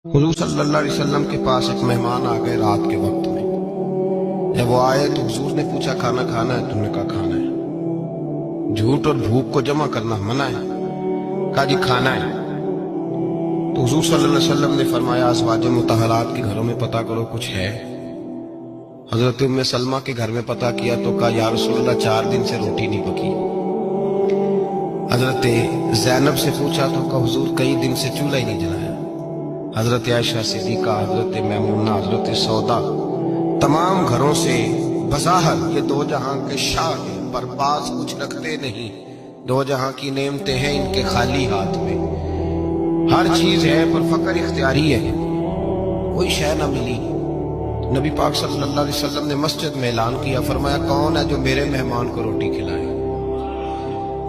हुजूर सल्लल्लाहु अलैहि वसल्लम के पास एक मेहमान आ गए रात के वक्त में। जब वो आए तो हुजूर ने पूछा खाना खाना है? तुमने कहा खाना है। झूठ और भूख को जमा करना मना है। कहा जी खाना है। तो हुजूर सल्लल्लाहु अलैहि वसल्लम ने फरमाया अज़वाज मुतहरात के घरों में पता करो कुछ है। हजरत उम्मे सलमा के घर में पता किया तो कहा या रसूलल्लाह 4 दिन से रोटी नहीं पकी। हजरत ज़ैनब से पूछा तो कहा हुजूर कई दिन से चूल्हा ही नहीं जलाया। हजरत आयशा सिद्दीका, हजरत मैमूना, हजरत सौदा, तमाम घरों से बज़ाहिर ये दो जहां के शाह हैं, पर पास कुछ रखते नहीं। दो जहां की नेमतें हैं इनके खाली हाथ में। हर चीज है पर फकर इख्तियारी है, कोई शय ना मिली। नबी पाक सल्लल्लाहु अलैहि वसल्लम ने मस्जिद में ऐलान किया, फरमाया कौन है जो मेरे मेहमान को रोटी खिलाए।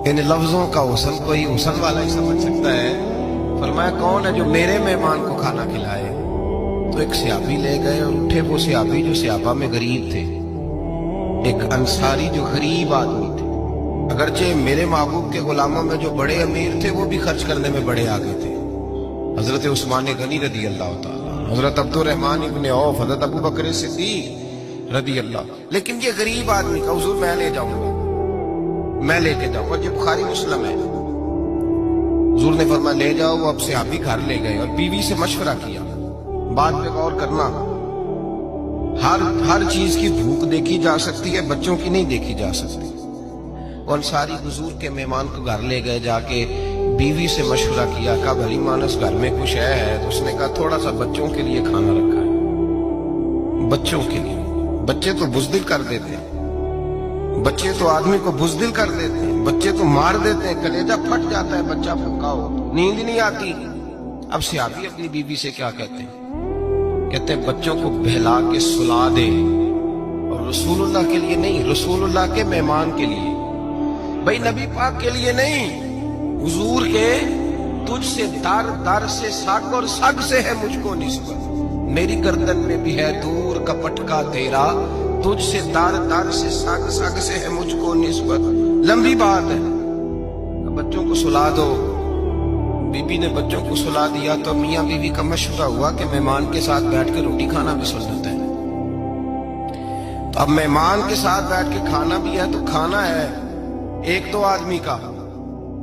इन लफ्जों का हुस्न कोई हुस्न वाला ही समझ सकता है। फरमाया कौन है जो मेरे मेहमान को खाना खिलाए। तो एक सहाबी ले गए और उठे वो सहाबी जो सहाबा में गरीब थे, एक अंसारी जो गरीब आदमी थे। अगरचे मेरे महबूब के गुलामों में जो बड़े अमीर थे वो भी खर्च करने में बड़े आगे थे। हजरत उस्मान गनी रदी अल्लाह ताला, हजरत अब्दुर्रहमान इब्न औफ, हजरत अबू बकर सिद्दीक रदी अल्लाह। लेकिन ये गरीब आदमी का हुजूर मैं ले जाऊंगा, मैं लेके जाऊंगा। जो बुखारी मुस्लिम है, हुजूर ने फरमाया ले जाओ। वो अब सहाबी घर ले गए और बीवी से मशवरा किया। बात पे गौर करना, हर चीज की भूख देखी जा सकती है, बच्चों की नहीं देखी जा सकती। वो अंसारी हुजूर के मेहमान को घर ले गए, जाके बीवी से मशवरा किया। कहा भली मानस घर में कुछ है? तो उसने कहा थोड़ा सा बच्चों के लिए खाना रखा है। बच्चों के लिए? बच्चे तो बुज़दिल कर देते हैं, बच्चे तो आदमी को बुज़दिल कर देते हैं, बच्चे तो मार देते हैं, कलेजा फट जाता है बच्चा भूखा हो, नींद नहीं आती। अब सहाबी अपनी बीवी से क्या कहते हैं? कहते हैं बच्चों को बहला के सुला दे, और रसूलुल्लाह के लिए नहीं, रसूलुल्लाह के मेहमान के लिए, भाई नबी पाक के लिए नहीं, हुजूर के तुझसे दर दर से सग और सग से है मुझको निस्बत। मेरी गर्दन में भी है दूर का पटका तेरा, तुझसे दर दर से सग सग से है मुझको निस्बत। लंबी बात है। बच्चों को सुला दो। बीबी ने बच्चों को सुला दिया तो मियाँ बीवी का मशवरा हुआ कि मेहमान के साथ बैठ के रोटी खाना भी सुन्नत है। तो अब मेहमान के साथ बैठ के खाना भी है तो खाना है एक दो आदमी का।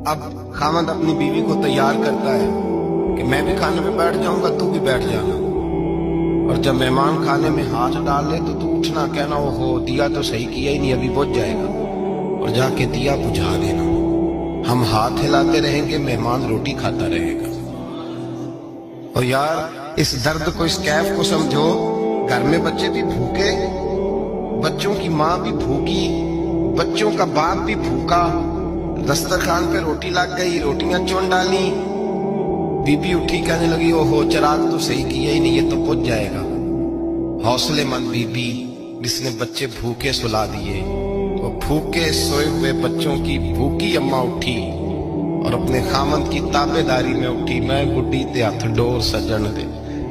अब खामद अपनी बीवी को तैयार करता है कि मैं भी खाने में बैठ जाऊंगा, तू भी बैठ जाना। और जब मेहमान खाने में हाथ डाल ले तो तू उठना, कहना ओहो दिया तो सही किया ही नहीं, अभी बुझ जाएगा, और जाके दिया बुझा देना। हम हाथ हिलाते रहेंगे, मेहमान रोटी खाता रहेगा। और यार इस दर्द को, इस कैफ को समझो। घर में बच्चे भी भूखे, बच्चों की माँ भी भूखी, बच्चों का बाप भी भूखा। दस्तरखान पे रोटी लग गई, रोटियां चुन डाली। बीबी उठी कहने लगी ओहो चिराग तो सही किया ही नहीं, ये तो बुझ जाएगा। हौसलेमंद बीबी जिसने बच्चे भूखे सुला दिए, वो भूखे सोए हुए बच्चों की भूखी अम्मा उठी और अपने खामद की ताबेदारी में उठी। मैं गुड्डी ते हथ डोर सजन दे,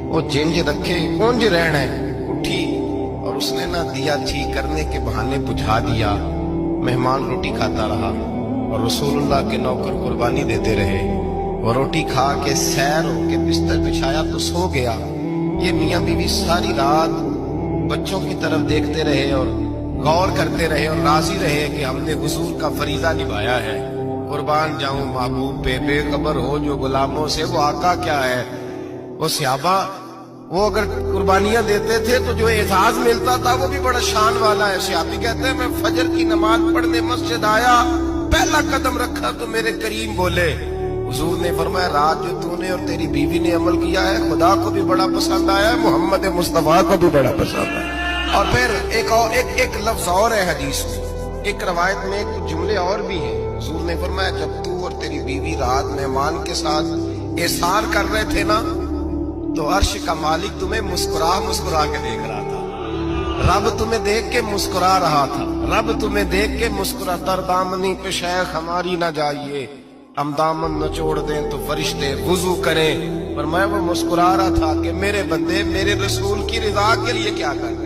वो जिंज रखे कौन ज रहना है। उठी और उसने ना दिया ठीक करने के बहाने बुझा दिया। मेहमान रोटी खाता रहा और रसूलुल्लाह के नौकर कुर्बानी देते रहे। वो रोटी खा के सैर होके बिस्तर बिछाया तो सो गया। ये मियाँ बीवी सारी रात बच्चों की तरफ देखते रहे और गौर करते रहे और राजी रहे कि हमने हुजूर का फरीजा निभाया है। कुर्बान जाऊं महबूब पे, बेखबर हो जो गुलामों से, वो आका क्या है। वो सहाबा वो अगर कुर्बानियां देते थे तो जो एजाज मिलता था वो भी बड़ा शान वाला है। सहाबी कहते हैं मैं फजर की नमाज पढ़ने मस्जिद आया, पहला कदम रखा तो मेरे करीम बोले, हुजूर ने फरमाया रात जो तूने और तेरी बीवी ने अमल किया है खुदा को भी बड़ा पसंद आया है, मोहम्मद मुस्तफा को भी बड़ा पसंद आया। और फिर एक लफ्ज और है हदीस में, एक रवायत में कुछ जुमले और भी हैं। हुजूर ने फरमाया जब तू और तेरी बीवी रात मेहमान के साथ एसार कर रहे थे ना, तो अर्श का मालिक तुम्हें मुस्कुरा मुस्कुरा के देख रहा था। रब तुम्हें देख के मुस्कुरा रहा था, रब तुम्हें देख के मुस्कुरा। तर दामनी पे शेख हमारी ना जाइए, हम दामन न छोड़ दें तो फरिश्ते वुजू करें। पर मैं वो मुस्कुरा रहा था कि मेरे बंदे मेरे रसूल की रिजा के लिए क्या कर रहे हैं।